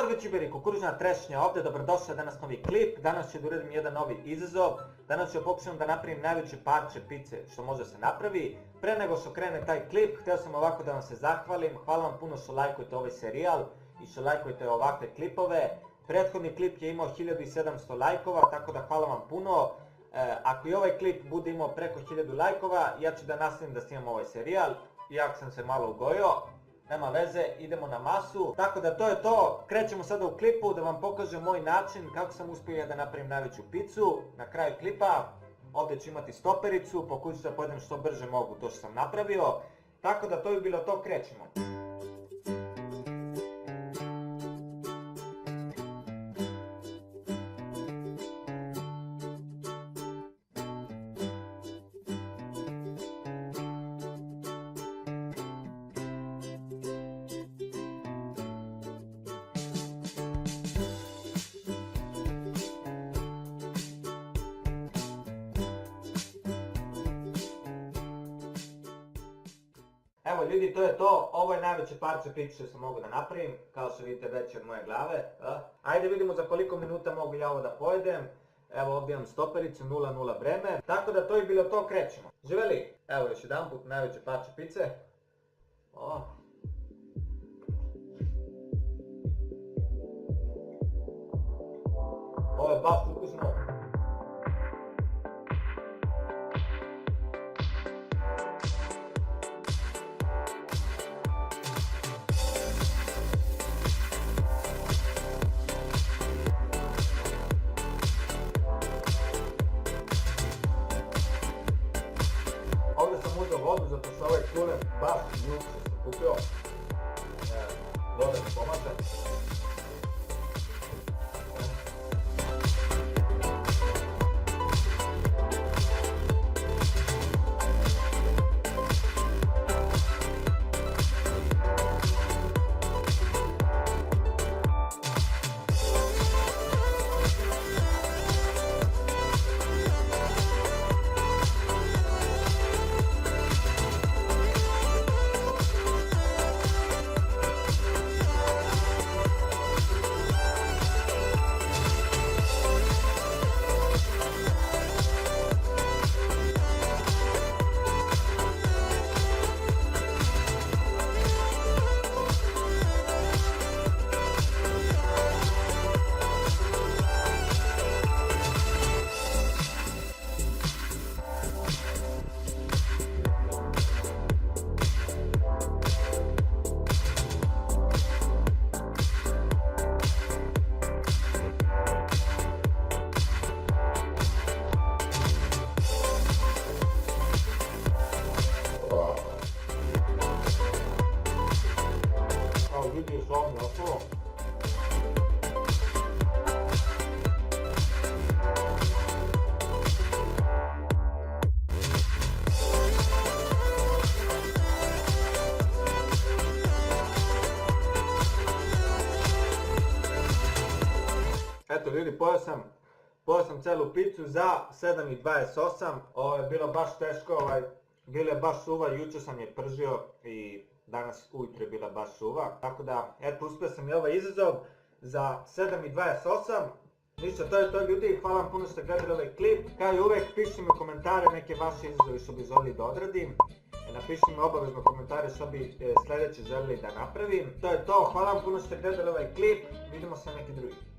Pozdrav youtuberi, kukuružna trešnja ovdje, dobrodošli danas novi klip. Danas ću da uradim jedan novi izazov. Danas ću pokušati da napravim najveće parče pice što može se napravi. Pre nego što krene taj klip, htio sam ovako da vam se zahvalim. Hvala vam puno što lajkujete ovaj serijal i što lajkujete ovakve klipove. Prethodni klip je imao 1700 lajkova, tako da hvala vam puno. Ako i ovaj klip bude imao preko 1000 lajkova, ja ću da nastavim da snimam ovaj serijal. Iako sam se malo ugojio. Nema veze, idemo na masu. Tako da to je to, krećemo sada u klipu da vam pokažem moj način kako sam uspio da napravim najveću picu. Na kraju klipa ovdje ću imati stopericu, pokušat ću da pojedem što brže mogu to što sam napravio. Tako da to bi bilo to, krećemo. Evo ljudi, to je to, ovo je najveće parče pice što sam mogu da napravim, kao što vidite veće od moje glave. Ajde vidimo za koliko minuta mogu ja ovo da pojedem. Evo ovdje imam stopericu, 0,0 vreme. Tako da to je bilo to, krećemo. Živeli? Evo još jedan put najveće parče pice. Ovo je baš ukusno. Ovdje sam uzeo vodu zato što ovaj kulen baš juče sam kupio. Voda mi pomaže. Vidiš ovdje ostalo. Eto ljudi, pojeo sam celu picu za 7,28. Ovo je bilo baš teško, bila je baš suva, jučer sam je pržio i danas ujutro je bila baš suva. Tako da, eto, uspio sam i ovaj izazov za 7,28. Ništa, to je to ljudi, hvala vam puno što ste gledali ovaj klip. Kao i uvek, pišite mi u komentare neke vaše izazove što bi želeli da odradim. Napišite mi obavezno komentare što bi sljedeće želeli da napravim. To je to, hvala vam puno što ste gledali ovaj klip, vidimo se na neki drugi.